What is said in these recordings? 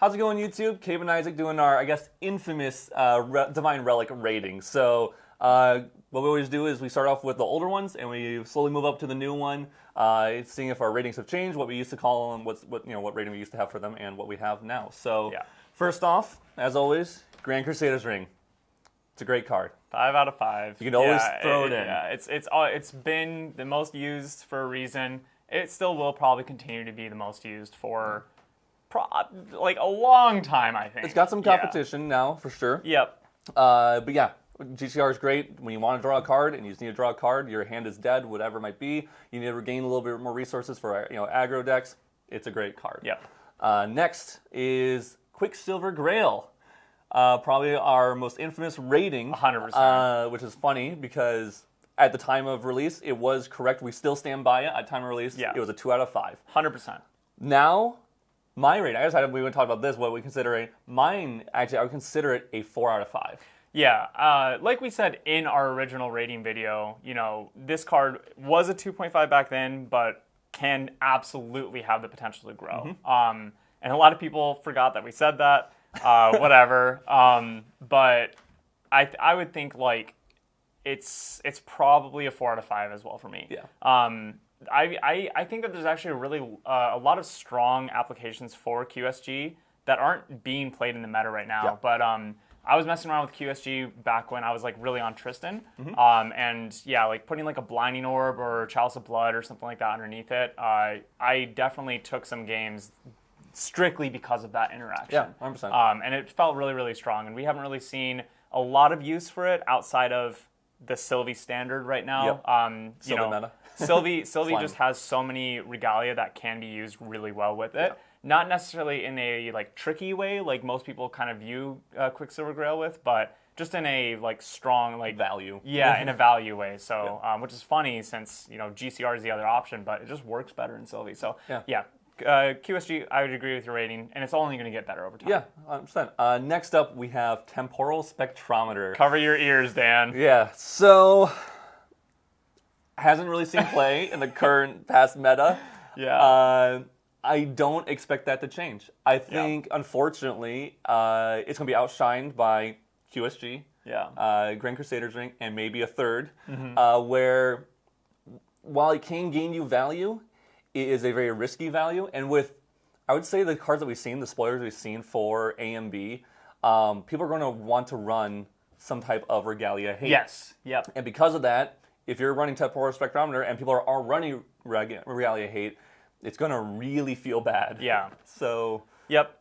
How's it going, YouTube? Cave and Isaac doing our, I guess, infamous Divine Relic rating. So what we always do is we start off with the older ones, and we slowly move up to the new one, seeing if our ratings have changed, what we used to call them, what rating we used to have for them, and what we have now. So first off, as always, Grand Crusader's Ring. It's a great card. 5 out of 5. You can always throw it in. Yeah, it's been the most used for a reason. It still will probably continue to be the most used for like a long time, I think. It's got some competition now, for sure. Yep. But yeah, GCR is great. When you want to draw a card and you just need to draw a card, your hand is dead, whatever it might be. You need to regain a little bit more resources for aggro decks. It's a great card. Yep. Next is Quicksilver Grail. Probably our most infamous rating. 100%. Which is funny because at the time of release, it was correct. We still stand by it. At time of release, it was a 2 out of 5. 100%. Now, my rating, I decided we would talk about this, what we consider mine, actually, I would consider it a 4 out of 5. Yeah, like we said in our original rating video, this card was a 2.5 back then, but can absolutely have the potential to grow. Mm-hmm. And a lot of people forgot that we said that, whatever. But I would think like it's probably a 4 out of 5 as well for me. Yeah. I think that there's actually a lot of strong applications for QSG that aren't being played in the meta right now. Yeah. But I was messing around with QSG back when I was like really on Tristan. Mm-hmm. And yeah, like putting like a Blinding Orb or Chalice of Blood or something like that underneath it. I definitely took some games strictly because of that interaction. Yeah, 100%. And it felt really, really strong. And we haven't really seen a lot of use for it outside of the Sylvie standard right now. Yep. Sylvie meta. Sylvie just has so many regalia that can be used really well with it. Yeah. Not necessarily in a like tricky way, like most people kind of view Quicksilver Grail with, but just in a like strong like value. Yeah, in a value way. So which is funny since GCR is the other option, but it just works better in Sylvie. So yeah. QSG, I would agree with your rating, and it's only going to get better over time. Yeah, 100%. Next up, we have Temporal Spectrometer. Cover your ears, Dan. Yeah, so hasn't really seen play in the current past meta. Yeah. I don't expect that to change. I think, unfortunately, it's going to be outshined by QSG, Grand Crusader's Ring, and maybe a third, where while it can gain you value, it is a very risky value. And with, I would say, the cards that we've seen, the spoilers we've seen for A and B, people are going to want to run some type of Regalia hate. Yes. Yep. And because of that, if you're running Temporal Spectrometer and people are running Regalia hate, it's going to really feel bad. Yeah. So. Yep.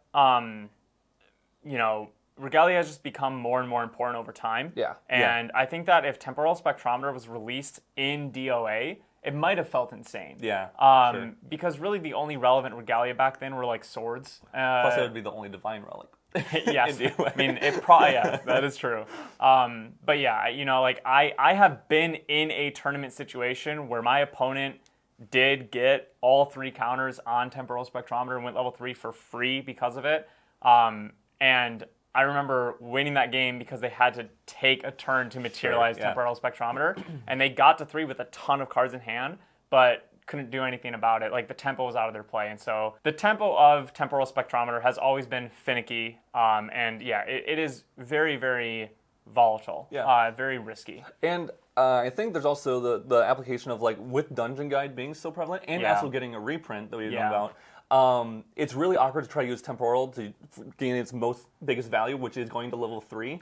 Regalia has just become more and more important over time. Yeah. And I think that if Temporal Spectrometer was released in DOA, it might have felt insane. Yeah. Sure. Because really the only relevant Regalia back then were like swords. Plus it would be the only Divine Relic. Yes. I mean, that is true. But yeah, I have been in a tournament situation where my opponent did get all 3 counters on Temporal Spectrometer and went level 3 for free because of it. And I remember winning that game because they had to take a turn to materialize Temporal Spectrometer, and they got to 3 with a ton of cards in hand, but couldn't do anything about it. Like, the tempo was out of their play, and so the tempo of Temporal Spectrometer has always been finicky, and yeah, it is very, very volatile, very risky. And I think there's also the application of, like, with Dungeon Guide being so prevalent, and also getting a reprint that we've known about, it's really awkward to try to use Temporal to gain its biggest value, which is going to level 3,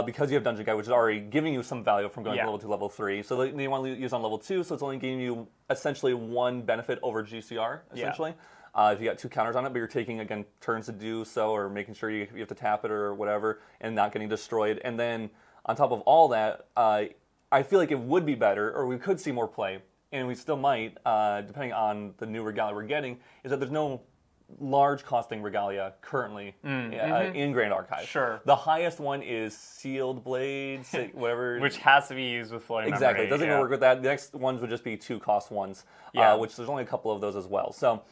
because you have Dungeon Guide, which is already giving you some value from going from level 2 to level 3. So you want to use on level 2, so it's only giving you essentially 1 benefit over GCR, essentially. If you got 2 counters on it, but you're taking, again, turns to do so, or making sure you have to tap it or whatever, and not getting destroyed. And then, on top of all that, I feel like it would be better, or we could see more play, and we still might, depending on the new Regalia we're getting, is that there's no large costing Regalia currently in Grand Archive. Sure. The highest one is Sealed Blades, whatever. Which has to be used with floating memory. Exactly. It doesn't even work with that. The next ones would just be 2-cost ones, which there's only a couple of those as well. So,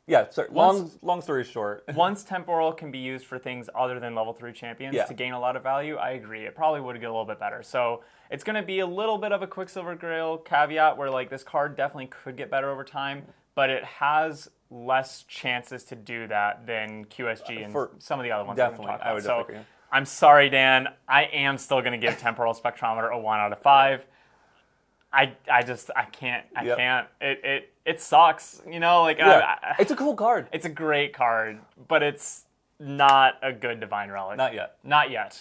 yeah, long story short. Once Temporal can be used for things other than level 3 champions to gain a lot of value, I agree. It probably would get a little bit better. So it's going to be a little bit of a Quicksilver Grail caveat where like this card definitely could get better over time, but it has less chances to do that than QSG and some of the other ones. Definitely, I would definitely agree. I'm sorry, Dan. I am still going to give Temporal Spectrometer a 1 out of 5. I can't. It sucks. It's a cool card. It's a great card, but it's not a good Divine Relic. Not yet.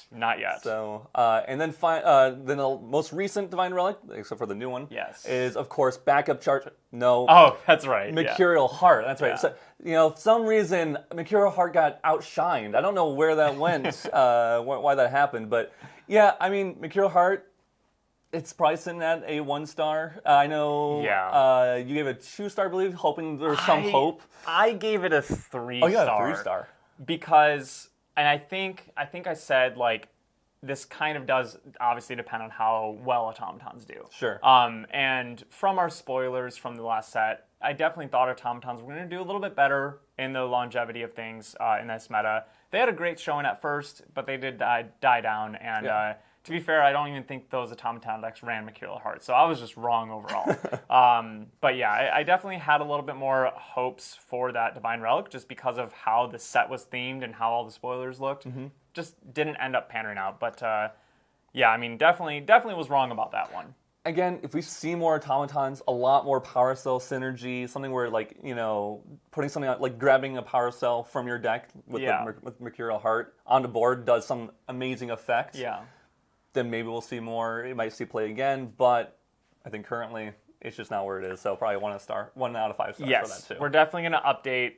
So, and then then the most recent Divine Relic, except for the new one, is of course backup charge. No. Oh, that's right. Mercurial Heart. That's right. So, some reason Mercurial Heart got outshined. I don't know where that went, why that happened, but yeah, I mean, Mercurial Heart. It's probably sitting at a 1-star. I know you gave it a 2-star, I believe, hoping there's some hope. I gave it a 3-star. Oh, you got a 3-star. Because, and I think I said, like, this kind of does obviously depend on how well automatons do. Sure. And from our spoilers from the last set, I definitely thought automatons were going to do a little bit better in the longevity of things in this meta. They had a great showing at first, but they did die down, and to be fair, I don't even think those automaton decks ran Mercurial Heart, so I was just wrong overall. But yeah, I definitely had a little bit more hopes for that Divine Relic just because of how the set was themed and how all the spoilers looked. Just didn't end up panning out. But yeah, I mean, definitely was wrong about that one. Again, if we see more automatons, a lot more power cell synergy, something where, like, putting something out, like grabbing a power cell from your deck with Mercurial Heart onto board does some amazing effect. Yeah. Then maybe we'll see more. It might see play again, but I think currently it's just not where it is. So probably 1 out of 5 stars for that too. We're definitely going to update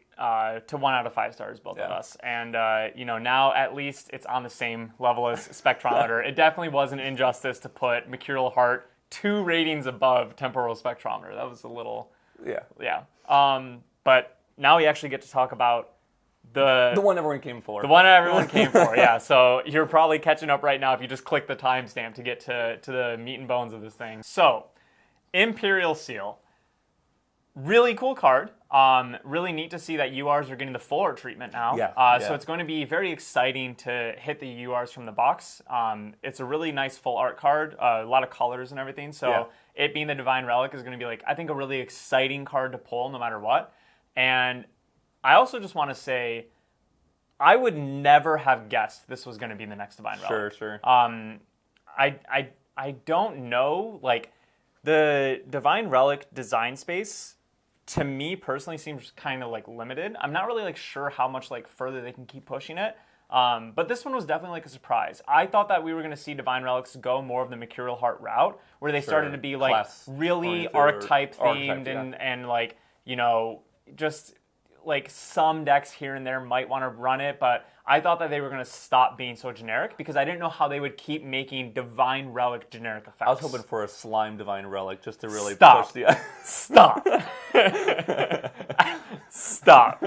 to 1 out of 5 stars, both of us. And now at least it's on the same level as Spectrometer. It definitely was an injustice to put Mercurial Heart 2 ratings above Temporal Spectrometer. That was a little but now we actually get to talk about the one everyone came for. The one everyone came for, yeah. So you're probably catching up right now if you just click the timestamp to get to the meat and bones of this thing. So, Imperial Seal. Really cool card. Really neat to see that URs are getting the full art treatment now. So it's going to be very exciting to hit the URs from the box. It's a really nice full art card, a lot of colors and everything. So it being the Divine Relic is going to be, like, I think a really exciting card to pull no matter what. And I also just want to say, I would never have guessed this was going to be the next Divine Relic. Sure. I don't know, like, the Divine Relic design space, to me personally, seems kind of, like, limited. I'm not really, like, sure how much, like, further they can keep pushing it. But this one was definitely, like, a surprise. I thought that we were going to see Divine Relics go more of the Mercurial Heart route, where they started to be, like, really archetype themed and like, just, like, some decks here and there might want to run it, but I thought that they were going to stop being so generic because I didn't know how they would keep making Divine Relic generic effects. I was hoping for a Slime Divine Relic just to really push the... Stop. Stop.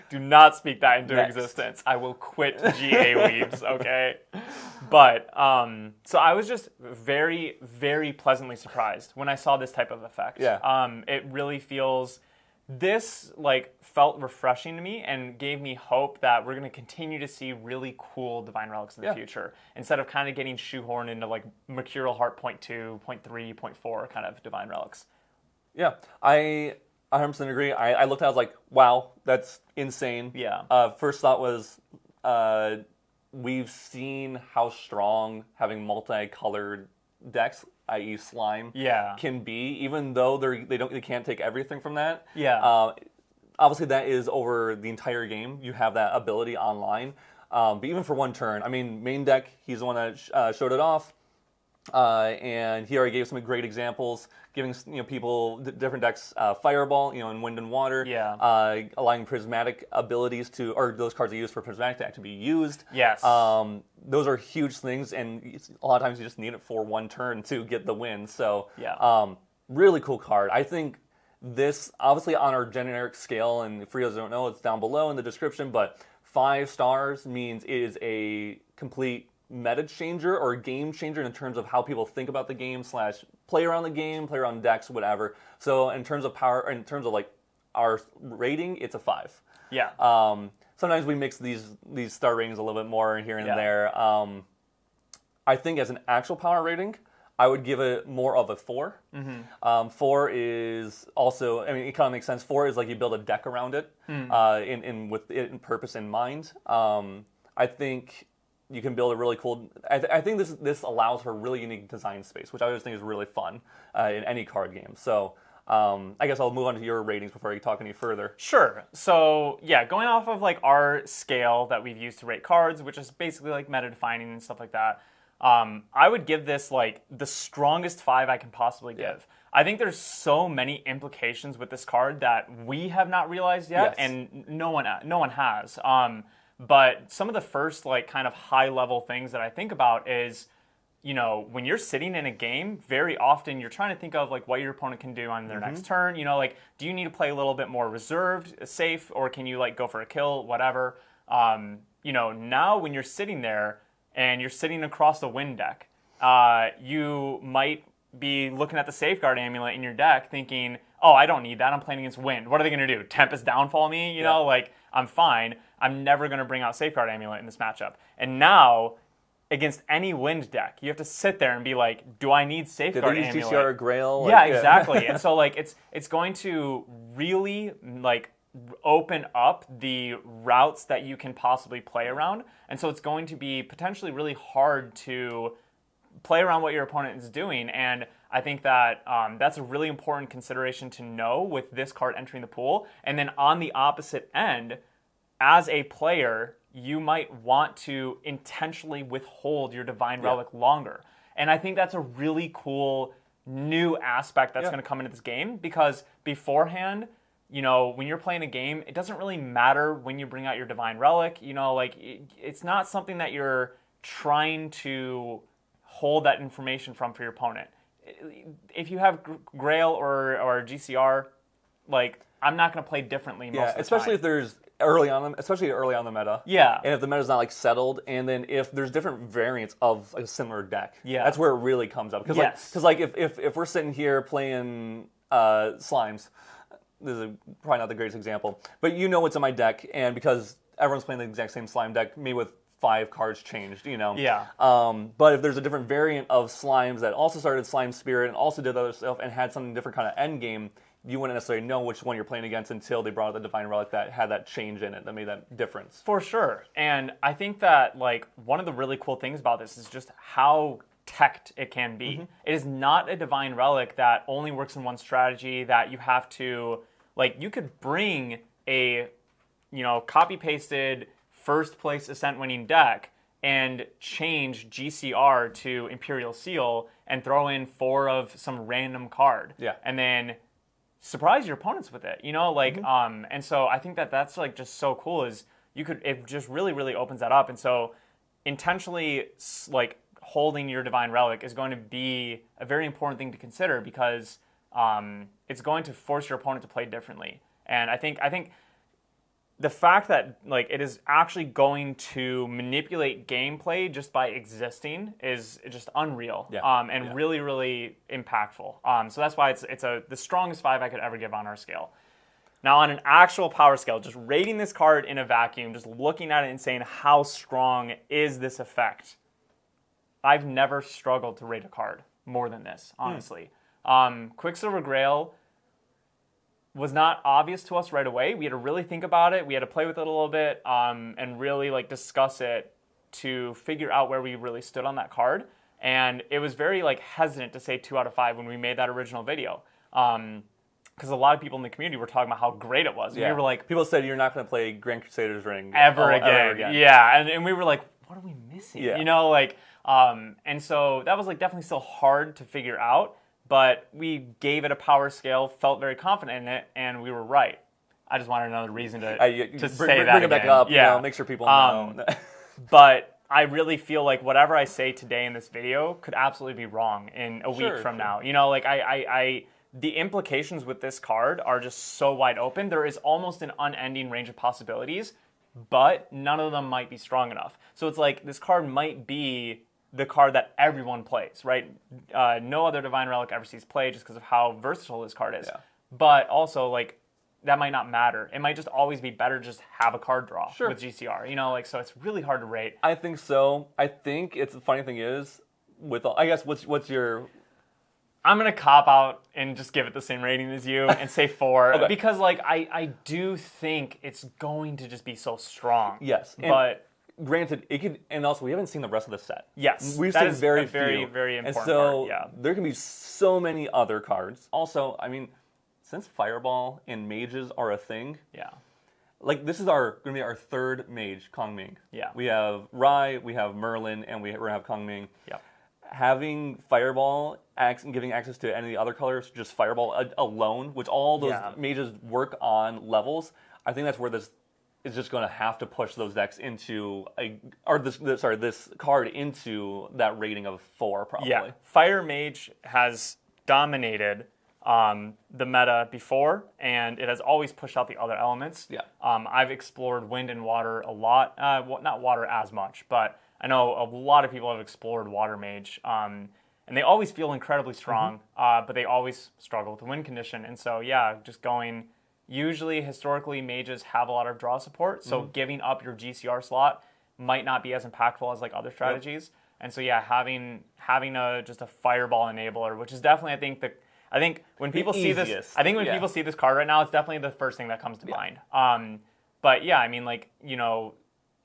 Do not speak that into existence. I will quit GA Weebs, okay? But, so I was just very, very pleasantly surprised when I saw this type of effect. It really feels... This, like, felt refreshing to me and gave me hope that we're going to continue to see really cool Divine Relics in the future, instead of kind of getting shoehorned into, like, Mercurial Heart 0.2, 0.3, 0.4 kind of Divine Relics. Yeah, I 100% agree. I looked at it, I was like, wow, that's insane. First thought was, we've seen how strong having multicolored decks, i.e. slime, can be, even though they can't take everything from that. Obviously that is over the entire game. You have that ability online. But even for one turn, I mean, main deck, he's the one that showed it off. And he already gave some great examples, giving people different decks Fireball, in Wind and Water, allowing prismatic abilities or those cards are used for prismatic to actually be used. Those are huge things, and a lot of times you just need it for one turn to get the win. So, really cool card. I think this, obviously on our generic scale, and for those who don't know, it's down below in the description, but 5 stars means it is a complete meta changer or game changer in terms of how people think about the game / play around the game, play around decks, whatever. So in terms of power, in terms of, like, our rating, it's a 5. Sometimes we mix these star ratings a little bit more here and there. I think as an actual power rating, I would give it more of a 4. 4 is also, I mean, it kind of makes sense. 4 is like you build a deck around it, with it in purpose in mind. I think you can build a really cool. I think this allows for a really unique design space, which I always think is really fun in any card game. So. I guess I'll move on to your ratings before I talk any further. Sure. So yeah, going off of like our scale that we've used to rate cards, which is basically like meta defining and stuff like that, I would give this like the strongest 5 I can possibly give. I think there's so many implications with this card that we have not realized yet, and no one has. But some of the first like kind of high level things that I think about is, you know, when you're sitting in a game, very often you're trying to think of like what your opponent can do on their next turn. You know, like, do you need to play a little bit more reserved, safe, or can you like go for a kill, whatever? You know, now when you're sitting there and you're sitting across the wind deck, you might be looking at the Safeguard Amulet in your deck thinking, oh, I don't need that. I'm playing against wind. What are they going to do? Tempest Downfall me? You know, like, I'm fine. I'm never going to bring out Safeguard Amulet in this matchup. And now, against any wind deck, you have to sit there and be like, do I need Safeguard Amulet? Did they use GCR or Grail? Yeah, exactly. And so like it's going to really like open up the routes that you can possibly play around. And so it's going to be potentially really hard to play around what your opponent is doing. And I think that that's a really important consideration to know with this card entering the pool. And then on the opposite end, as a player, you might want to intentionally withhold your Divine Relic longer. And I think that's a really cool new aspect that's going to come into this game, because beforehand, you know, when you're playing a game, it doesn't really matter when you bring out your Divine Relic. You know, like, it's not something that you're trying to hold that information from for your opponent. If you have Grail or GCR, like, I'm not going to play differently most of the especially time. if there's early on the meta. Yeah. And if the meta's not like settled, and then if there's different variants of a similar deck. Yeah. That's where it really comes up. Because like if we're sitting here playing Slimes, this is probably not the greatest example, but you know what's in my deck, and because everyone's playing the exact same Slime deck, me with 5 cards changed, you know. Yeah. But if there's a different variant of Slimes that also started Slime Spirit and also did other stuff and had something different kind of end game, you wouldn't necessarily know which one you're playing against until they brought out the Divine Relic that had that change in it, that made that difference. For sure. And I think that, like, one of the really cool things about this is just how teched it can be. It is not a Divine Relic that only works in one strategy, that you have to, like, you could bring a, you know, copy-pasted first place Ascent winning deck and change GCR to Imperial Seal and throw in 4 of some random card. Yeah. And then surprise your opponents with it, you know, like, and so I think that that's like just so cool, is it just really, really opens that up. And so intentionally, like, holding your Divine Relic is going to be a very important thing to consider, because it's going to force your opponent to play differently. And I think the fact that, like, it is actually going to manipulate gameplay just by existing is just unreal, and really, really impactful. So that's why it's the strongest 5 I could ever give on our scale. Now, on an actual power scale, just rating this card in a vacuum, just looking at it and saying how strong is this effect, I've never struggled to rate a card more than this, honestly. Quicksilver Grail was not obvious to us right away. We had to really think about it. We had to play with it a little bit, and really like discuss it to figure out where we really stood on that card. And it was very like hesitant to say 2 out of 5 when we made that original video. Because a lot of people in the community were talking about how great it was. And we were like, people said you're not going to play Grand Crusader's Ring ever again. Yeah, and we were like, what are we missing? Yeah. You know, like, and so that was like definitely still hard to figure out. But we gave it a power scale, felt very confident in it, and we were right. I just wanted another reason to say that bring it back up, you know, make sure people know. But I really feel like whatever I say today in this video could absolutely be wrong in a week from now. You know, like the implications with this card are just so wide open. There is almost an unending range of possibilities, but none of them might be strong enough. So it's like this card might be the card that everyone plays, right? No other Divine Relic ever sees play just because of how versatile this card is. Yeah. But also, like, that might not matter. It might just always be better just have a card draw with GCR. You know, like, so it's really hard to rate. I think so. I think the funny thing is, with all, I guess what's your... I'm going to cop out and just give it the same rating as you and say 4. Okay. Because, like, I do think it's going to just be so strong. Yes. But... Granted, it could, and also we haven't seen the rest of the set. Yes, we've seen very very important and so part. Yeah, there can be so many other cards. Also, I mean, since Fireball and mages are a thing, yeah, like this is going to be our third mage, Kong Ming. Yeah, we have Rai, we have Merlin, and we're gonna have Kong Ming. Yeah, having Fireball and giving access to any of the other colors, just Fireball alone, which all those mages work on levels. I think that's where this is just going to have to push those decks into this card into that rating of 4 probably. Yeah, Fire Mage has dominated the meta before, and it has always pushed out the other elements. Yeah. I've explored Wind and Water a lot. Not Water as much, but I know a lot of people have explored Water Mage. And they always feel incredibly strong, but they always struggle with the win condition. And so, yeah, just going... Usually, historically, mages have a lot of draw support, so giving up your GCR slot might not be as impactful as like other strategies. Yep. And so, yeah, having just a Fireball enabler, which is definitely, I think when people see this, people see this card right now, it's definitely the first thing that comes to mind. But yeah, I mean, like, you know,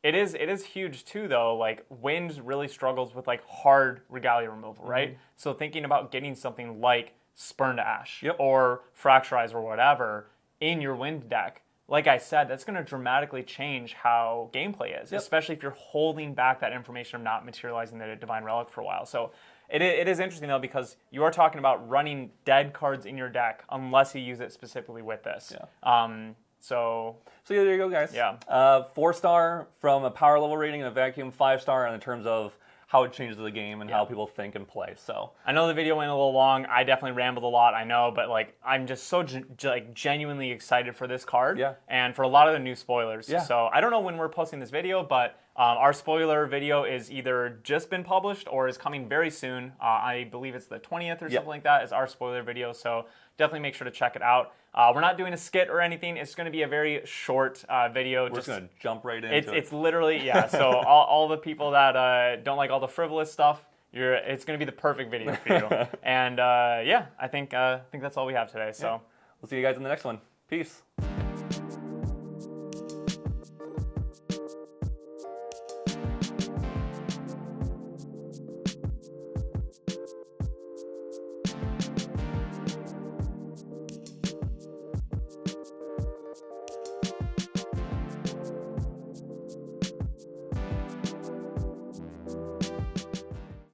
it is huge too, though. Like, Wind really struggles with like hard Regalia removal, right? So thinking about getting something like Spurn to Ash or Fracturize or whatever in your Wind deck, like I said, that's going to dramatically change how gameplay is, especially if you're holding back that information of not materializing the Divine Relic for a while. So it is interesting, though, because you are talking about running dead cards in your deck unless you use it specifically with this. Yeah. So yeah, there you go, guys. Yeah. 4-star from a power level rating in a vacuum, 5-star in terms of how it changes the game and how people think and play. So I know the video went a little long. I definitely rambled a lot, I know, but like I'm just so genuinely excited for this card and for a lot of the new spoilers. Yeah. So I don't know when we're posting this video, but our spoiler video is either just been published or is coming very soon. I believe it's the 20th or something like that is our spoiler video. So definitely make sure to check it out. We're not doing a skit or anything. It's going to be a very short video. We're just going to jump right into it. It's literally, so all the people that don't like all the frivolous stuff, it's going to be the perfect video for you. And I think that's all we have today. So we'll see you guys in the next one. Peace.